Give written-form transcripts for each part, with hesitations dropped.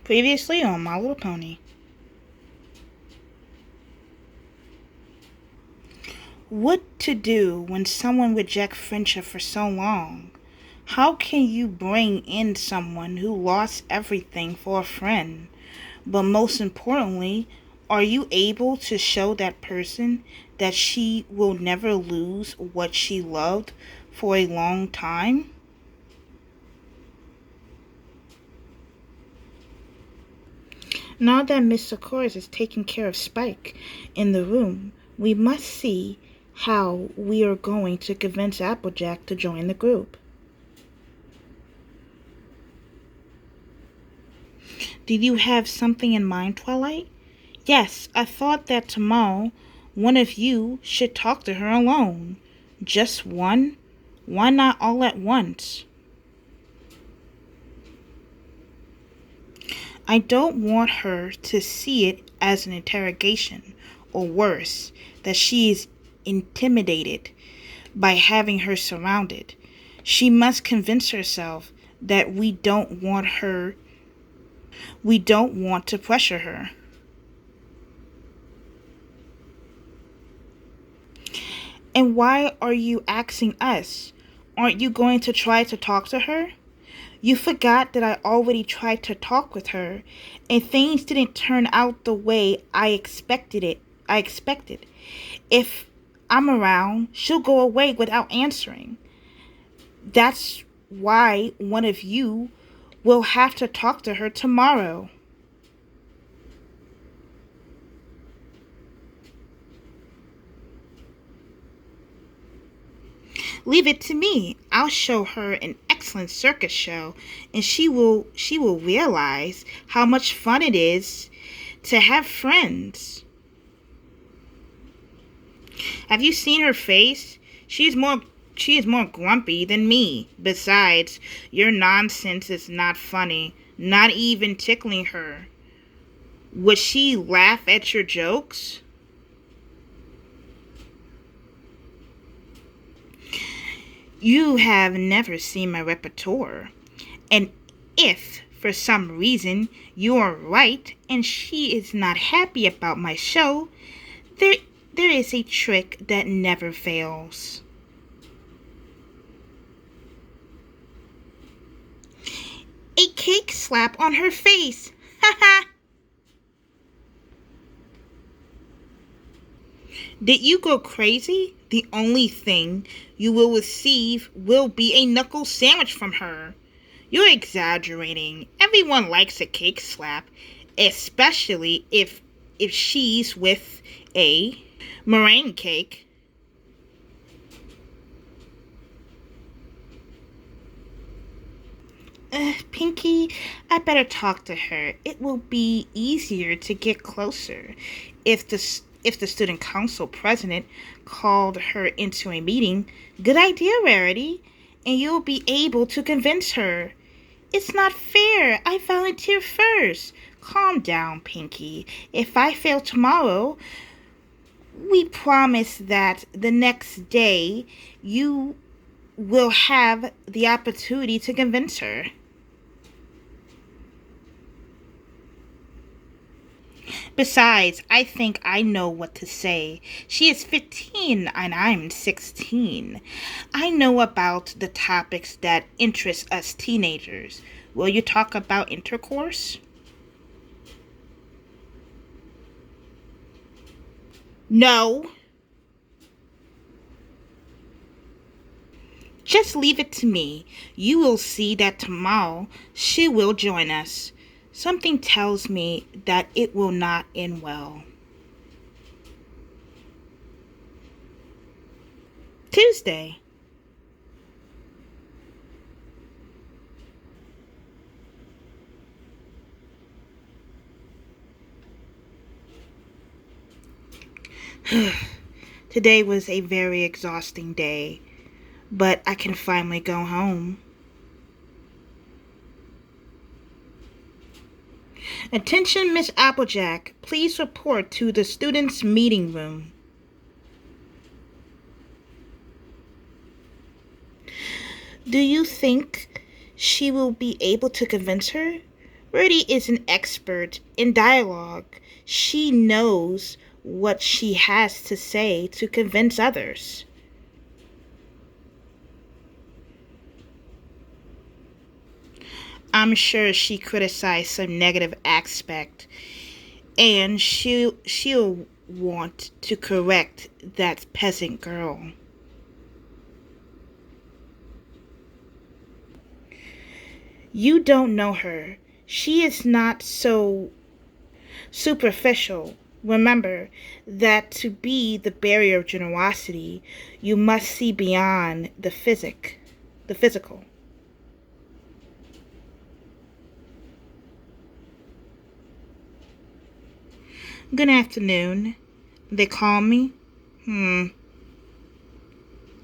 Previously on My Little Pony. What to do when someone rejects friendship for so long? How can you bring in someone who lost everything for a friend? But most importantly, are you able to show that person that she will never lose what she loved for a long time? Now that Mr. Chorus is taking care of Spike in the room, we must see how we are going to convince Applejack to join the group. Did you have something in mind, Twilight? Yes, I thought that tomorrow one of you should talk to her alone. Just one? Why not all at once? I don't want her to see it as an interrogation, or worse, that she is intimidated by having her surrounded. She must convince herself that we don't want to pressure her. And why are you asking us? Aren't you going to try to talk to her? You forgot that I already tried to talk with her, and things didn't turn out the way I expected. If I'm around, she'll go away without answering. That's why one of you will have to talk to her tomorrow. Leave it to me. I'll show her an excellent circus show, and she will realize how much fun it is to have friends. Have you seen her face? She is more grumpy than me. Besides, your nonsense is not funny, not even tickling her. Would she laugh at your jokes? You have never seen my repertoire. And if, for some reason, you are right and she is not happy about my show, there is a trick that never fails. A cake slap on her face. Ha ha! Did you go crazy? The only thing you will receive will be a knuckle sandwich from her. You're exaggerating. Everyone likes a cake slap, especially if she's with a meringue cake. Pinky, I better talk to her. It will be easier to get closer if the student council president called her into a meeting. Good idea, Rarity. And you'll be able to convince her. It's not fair. I volunteered first. Calm down, Pinky. If I fail tomorrow, we promise that the next day you will have the opportunity to convince her. Besides, I think I know what to say. She is 15 and I'm 16. I know about the topics that interest us teenagers. Will you talk about intercourse? No. Just leave it to me. You will see that tomorrow she will join us. Something tells me that it will not end well. Tuesday. Today was a very exhausting day, but I can finally go home. Attention, Miss Applejack. Please report to the students' meeting room. Do you think she will be able to convince her? Rudy is an expert in dialogue. She knows what she has to say to convince others. I'm sure she criticized some negative aspect, and she'll want to correct that peasant girl. You don't know her. She is not so superficial. Remember that to be the barrier of generosity, you must see beyond the physical. Good afternoon. They call me?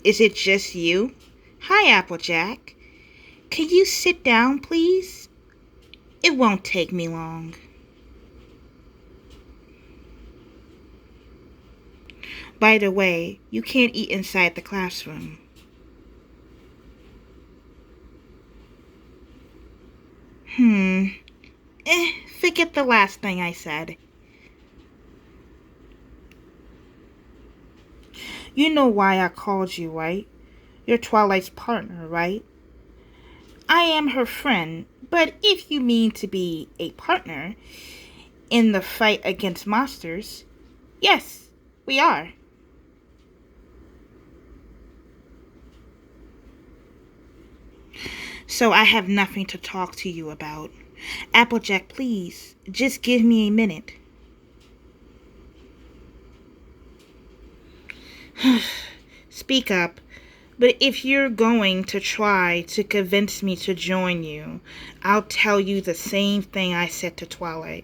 Is it just you? Hi, Applejack. Can you sit down, please? It won't take me long. By the way, you can't eat inside the classroom. Forget the last thing I said. You know why I called you, right? You're Twilight's partner, right? I am her friend, but if you mean to be a partner in the fight against monsters, yes, we are. So I have nothing to talk to you about. Applejack, please, just give me a minute. Speak up. But if you're going to try to convince me to join you, I'll tell you the same thing I said to Twilight.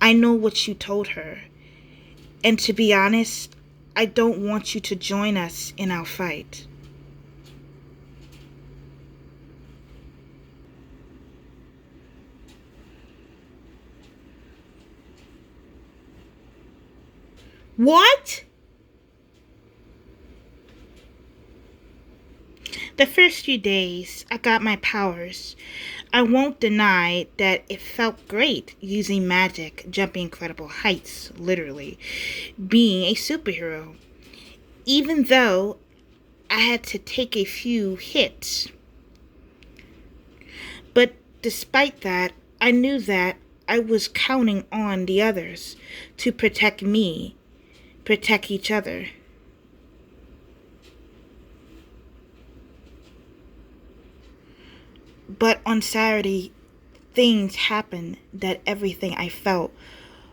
I know what you told her. And to be honest, I don't want you to join us in our fight. What? The first few days, I got my powers. I won't deny that it felt great using magic, jumping incredible heights, literally, being a superhero. Even though I had to take a few hits. But despite that, I knew that I was counting on the others to protect me, protect each other. But on Saturday, things happened that everything I felt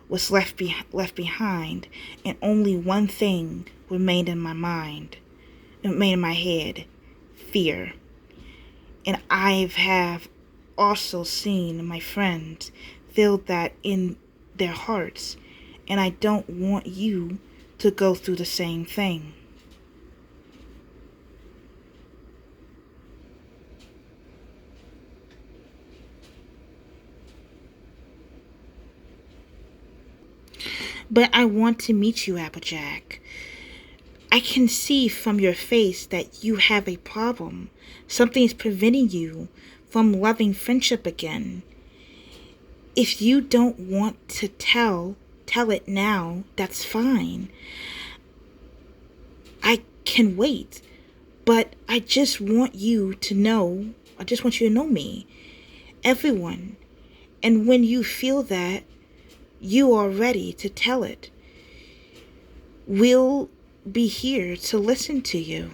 was left behind, and only one thing remained in my mind, remained in my head: fear. And I have also seen my friends feel that in their hearts, and I don't want you to go through the same thing. But I want to meet you, Applejack. I can see from your face that you have a problem. Something is preventing you from loving friendship again. If you don't want to tell it now, that's fine. I can wait. But I just want you to know, me. Everyone. And when you feel that, you are ready to tell it. We'll be here to listen to you.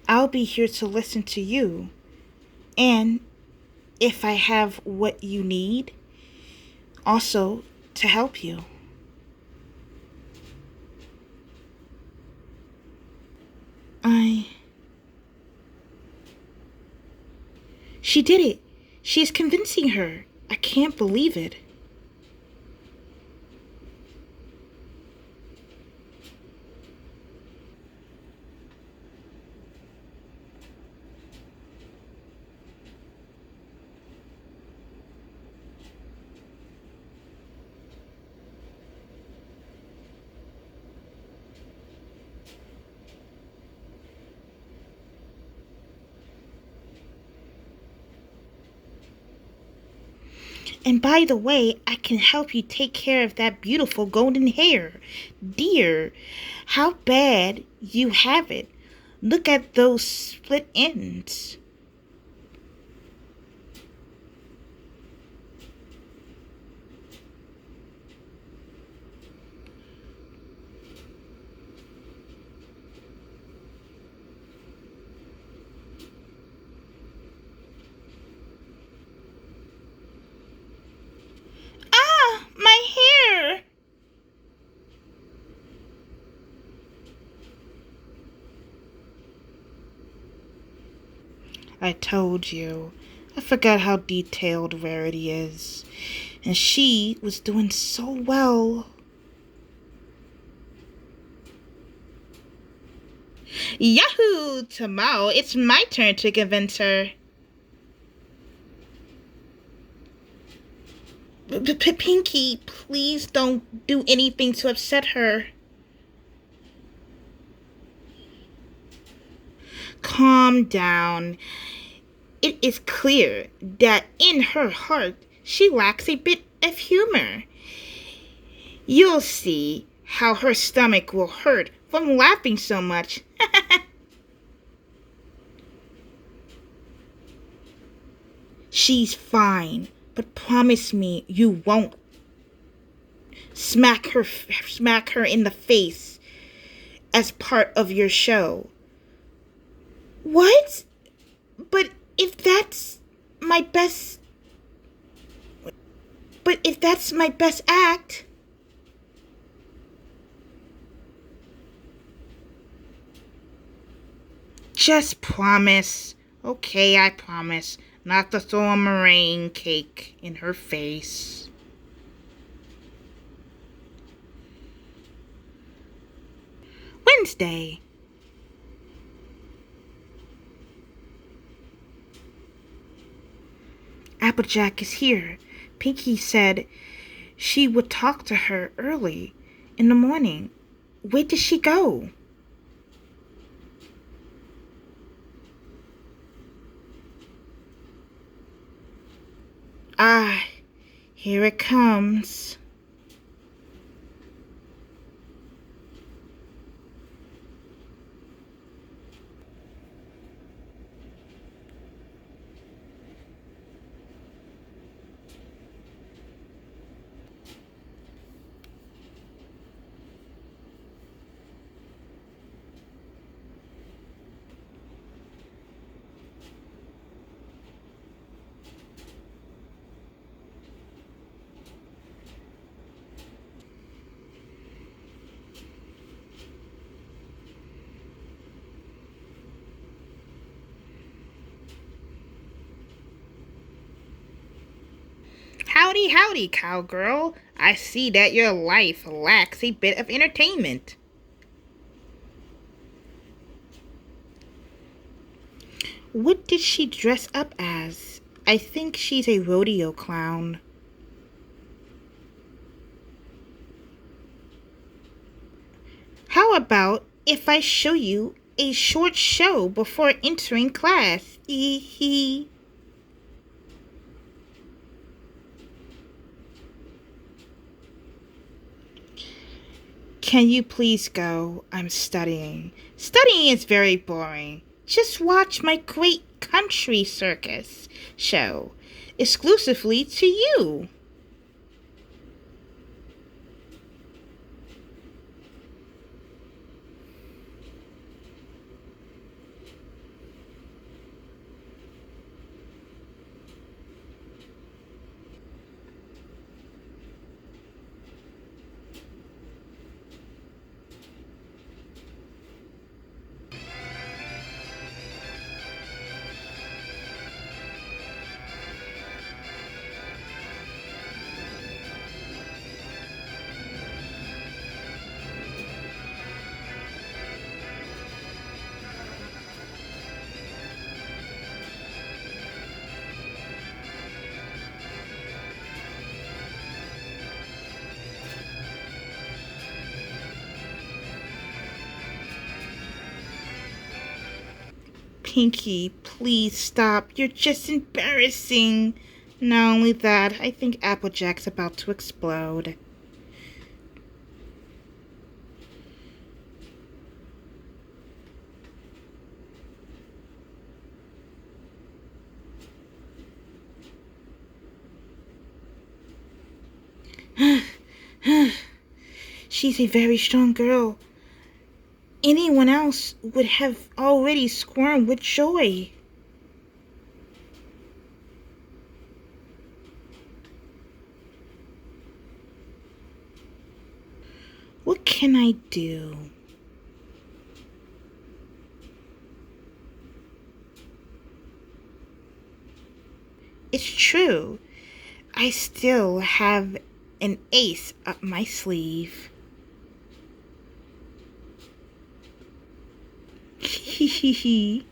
I'll be here to listen to you. And if I have what you need, also to help you. She did it. She is convincing her. I can't believe it. And by the way, I can help you take care of that beautiful golden hair. Dear, how bad you have it. Look at those split ends. Ah, my hair! I told you. I forgot how detailed Rarity is. And she was doing so well. Yahoo! Tomorrow it's my turn to convince her. Pinky, please don't do anything to upset her. Calm down. It is clear that in her heart she lacks a bit of humor. You'll see how her stomach will hurt from laughing so much. She's fine, but promise me you won't smack her in the face as part of your show. What? But if that's my best act. Just promise. Okay, I promise not to throw a meringue cake in her face. Wednesday. Applejack is here. Pinky said she would talk to her early in the morning. Where did she go? Ah, here it comes. Howdy, howdy, cowgirl. I see that your life lacks a bit of entertainment. What did she dress up as? I think she's a rodeo clown. How about if I show you a short show before entering class? Hee hee. Can you please go? I'm studying. Studying is very boring. Just watch my great country circus show, exclusively to you. Pinky, please stop. You're just embarrassing. Not only that, I think Applejack's about to explode. She's a very strong girl. Anyone else would have already squirmed with joy. What can I do? It's true. I still have an ace up my sleeve. Hehehe.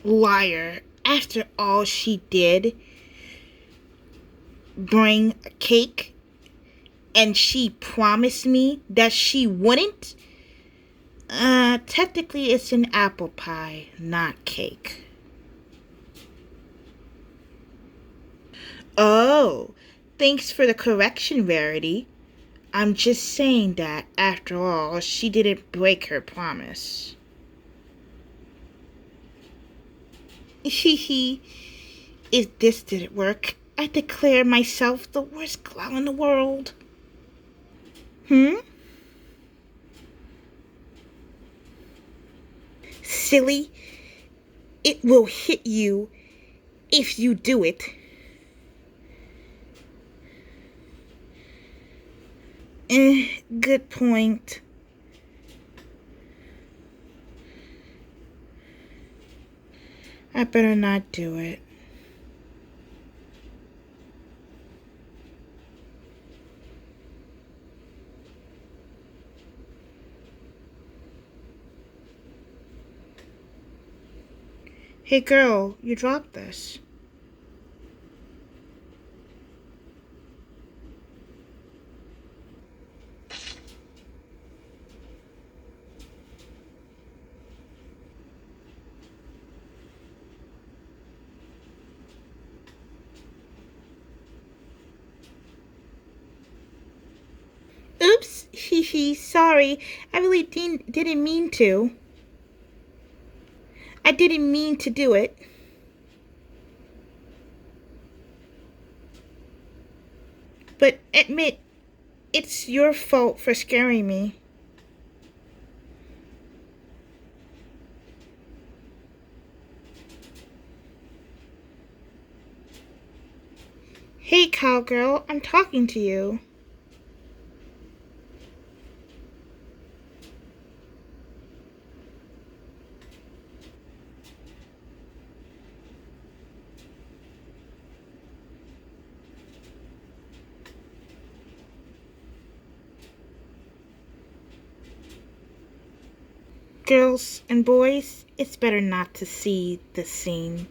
Liar. After all she did, bring a cake, and she promised me that she wouldn't? Technically it's an apple pie, not cake. Oh, thanks for the correction, Rarity. I'm just saying that, after all, she didn't break her promise. Hee. If this didn't work, I declare myself the worst clown in the world. Silly, it will hit you if you do it. Good point. I better not do it. Hey girl, you dropped this. Oops, sorry. I really didn't mean to. I didn't mean to do it. But admit, it's your fault for scaring me. Hey, cowgirl, I'm talking to you. Girls and boys, it's better not to see this scene.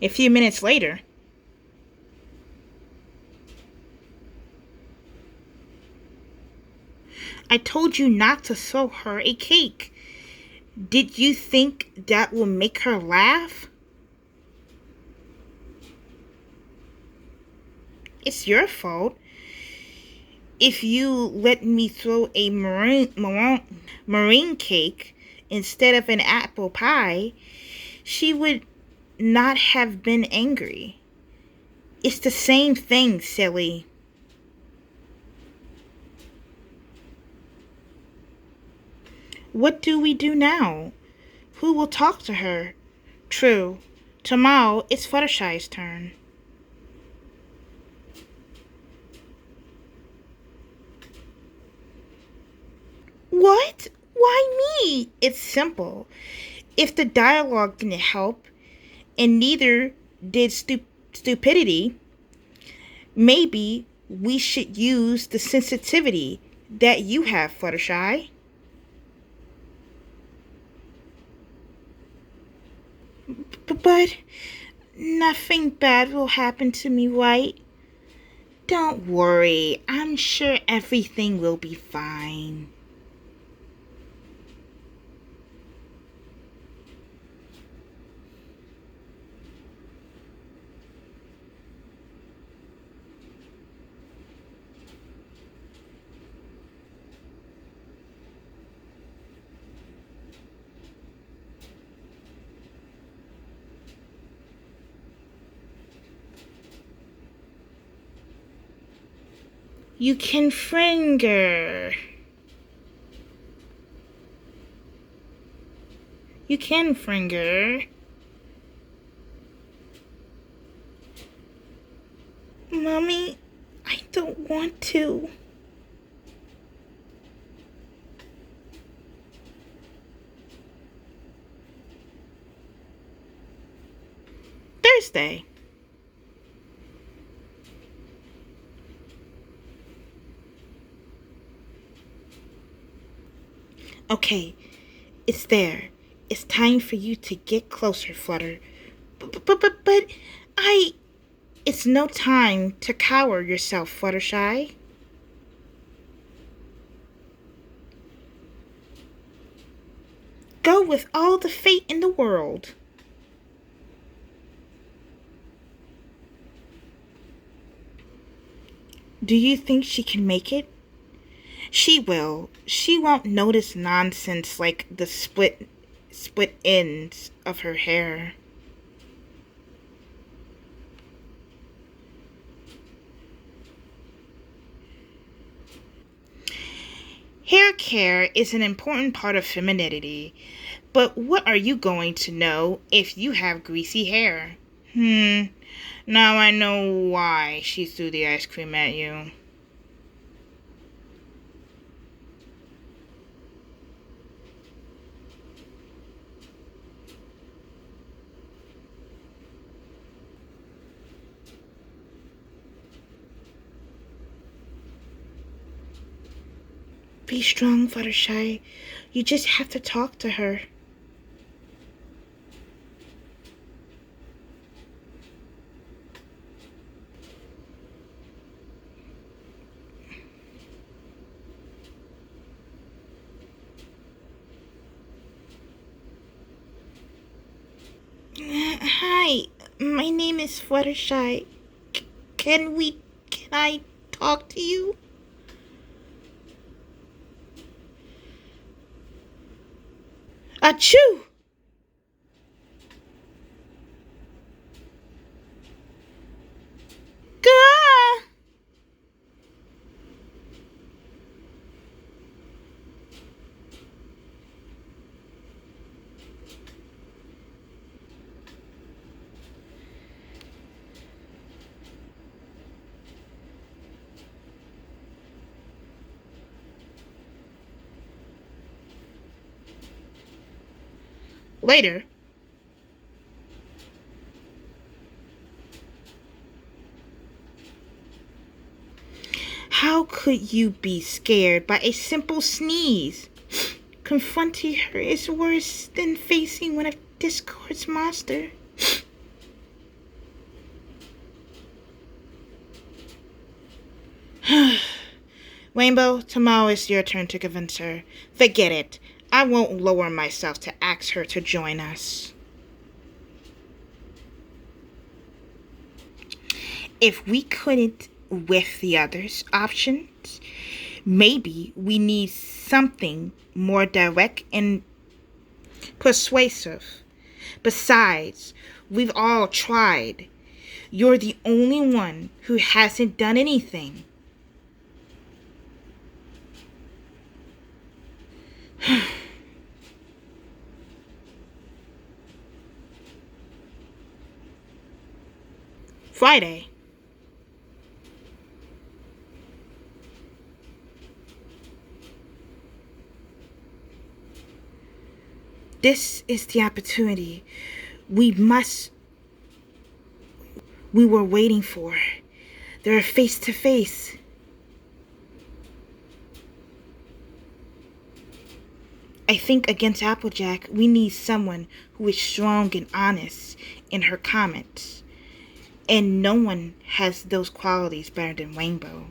A few minutes later, I told you not to throw her a cake. Did you think that will make her laugh? It's your fault. If you let me throw a marine cake instead of an apple pie, she would not have been angry. It's the same thing, silly. What do we do now? Who will talk to her? True. Tomorrow it's Fluttershy's turn. What? Why me? It's simple. If the dialogue didn't help, and neither did stupidity, maybe we should use the sensitivity that you have, Fluttershy. But nothing bad will happen to me, right? Don't worry, I'm sure everything will be fine. You can finger. You can finger. Mommy, I don't want to. Thursday. Okay, it's there. It's time for you to get closer, Flutter. But it's no time to cower yourself, Fluttershy. Go with all the fate in the world. Do you think she can make it? She will. She won't notice nonsense like the split ends of her hair. Hair care is an important part of femininity, but what are you going to know if you have greasy hair? Now I know why she threw the ice cream at you. Be strong, Fluttershy. You just have to talk to her. Hi, my name is Fluttershy. Can I talk to you? Achoo! Gah! Later. How could you be scared by a simple sneeze? Confronting her is worse than facing one of Discord's monsters. Rainbow, tomorrow is your turn to convince her. Forget it. I won't lower myself to ask her to join us. If we couldn't with the others' options, maybe we need something more direct and persuasive. Besides, we've all tried. You're the only one who hasn't done anything. Friday. This is the opportunity we were waiting for. They're face to face. I think against Applejack, we need someone who is strong and honest in her comments. And no one has those qualities better than Rainbow.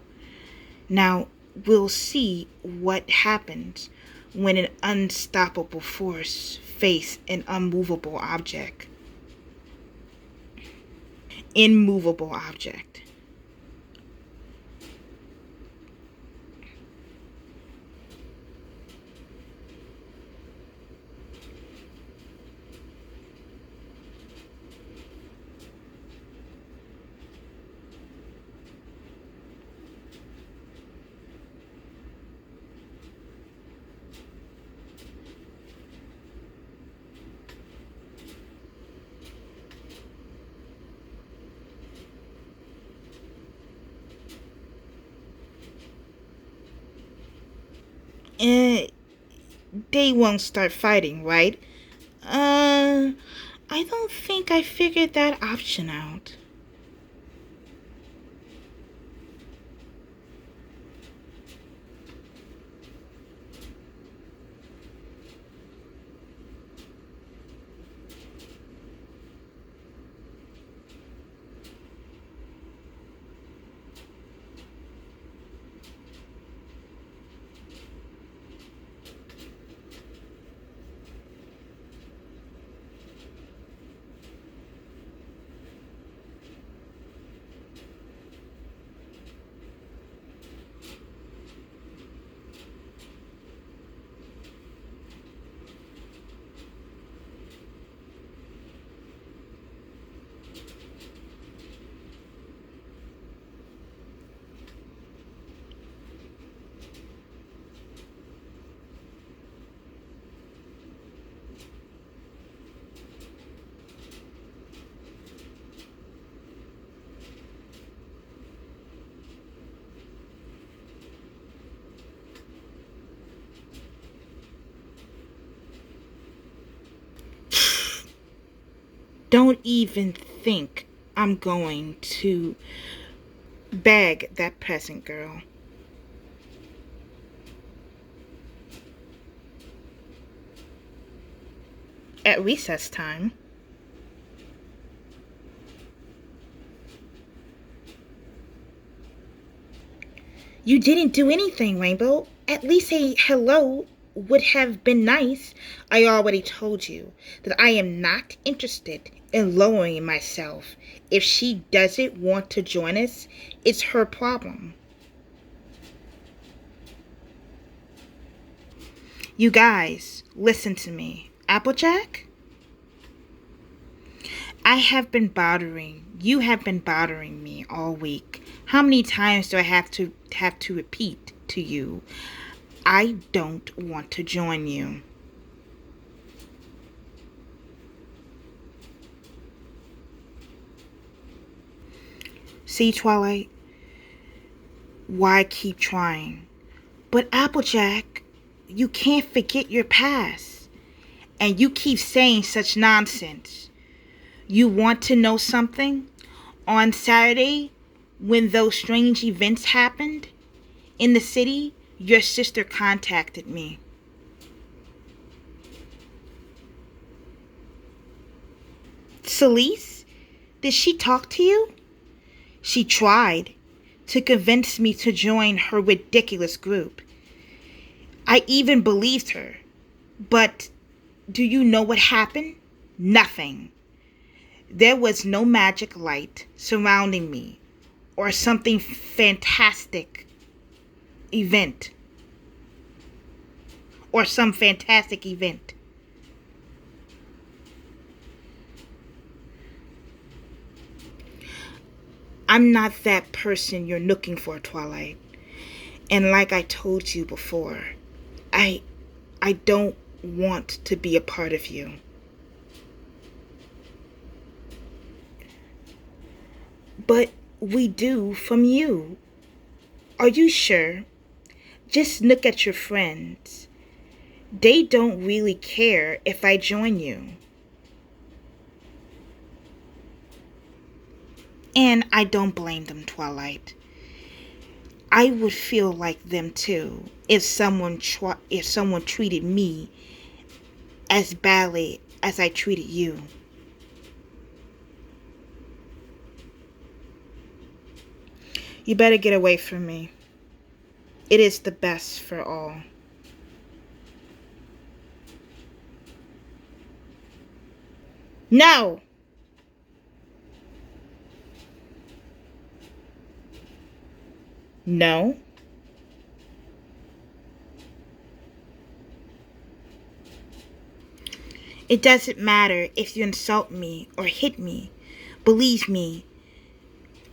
Now, we'll see what happens when an unstoppable force faces an unmovable object. Immovable object. They won't start fighting, right? I don't think I figured that option out. Don't even think I'm going to bag that present, girl. At recess time. You didn't do anything, Rainbow. At least a hello would have been nice. I already told you that I am not interested in lowering myself. If she doesn't want to join us, it's her problem. You guys, listen to me. Applejack? You have been bothering me all week. How many times do I have to repeat to you? I don't want to join you. See, Twilight, why keep trying? But Applejack, you can't forget your past. And you keep saying such nonsense. You want to know something? On Saturday, when those strange events happened in the city, your sister contacted me. Celeste? Did she talk to you? She tried to convince me to join her ridiculous group. I even believed her. But do you know what happened? Nothing. There was no magic light surrounding me or something fantastic event. Or some fantastic event. I'm not that person you're looking for, Twilight. And like I told you before, I don't want to be a part of you. But we do from you. Are you sure? Just look at your friends. They don't really care if I join you. And I don't blame them, Twilight. I would feel like them too if someone treated me as badly as I treated you. You better get away from me. It is the best for all. No! No? It doesn't matter if you insult me or hit me. Believe me,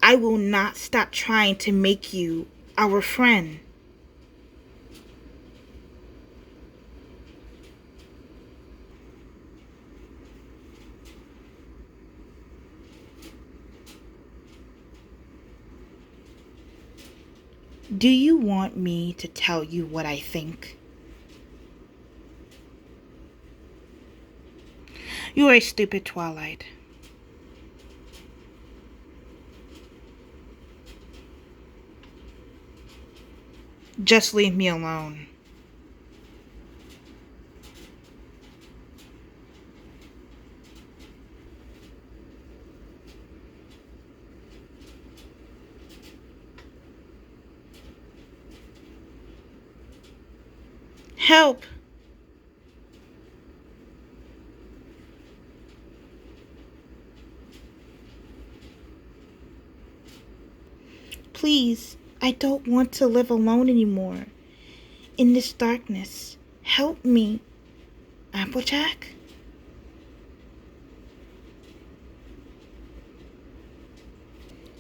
I will not stop trying to make you our friend. Do you want me to tell you what I think? You are a stupid, Twilight. Just leave me alone. Help! Please, I don't want to live alone anymore. In this darkness, help me. Applejack?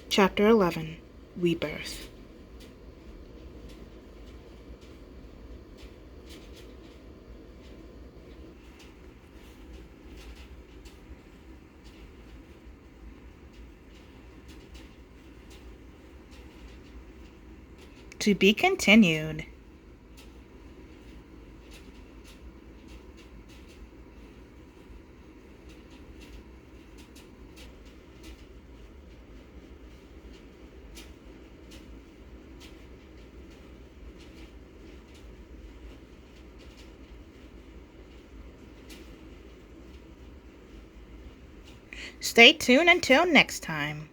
Chapter 11, Rebirth. To be continued. Stay tuned until next time.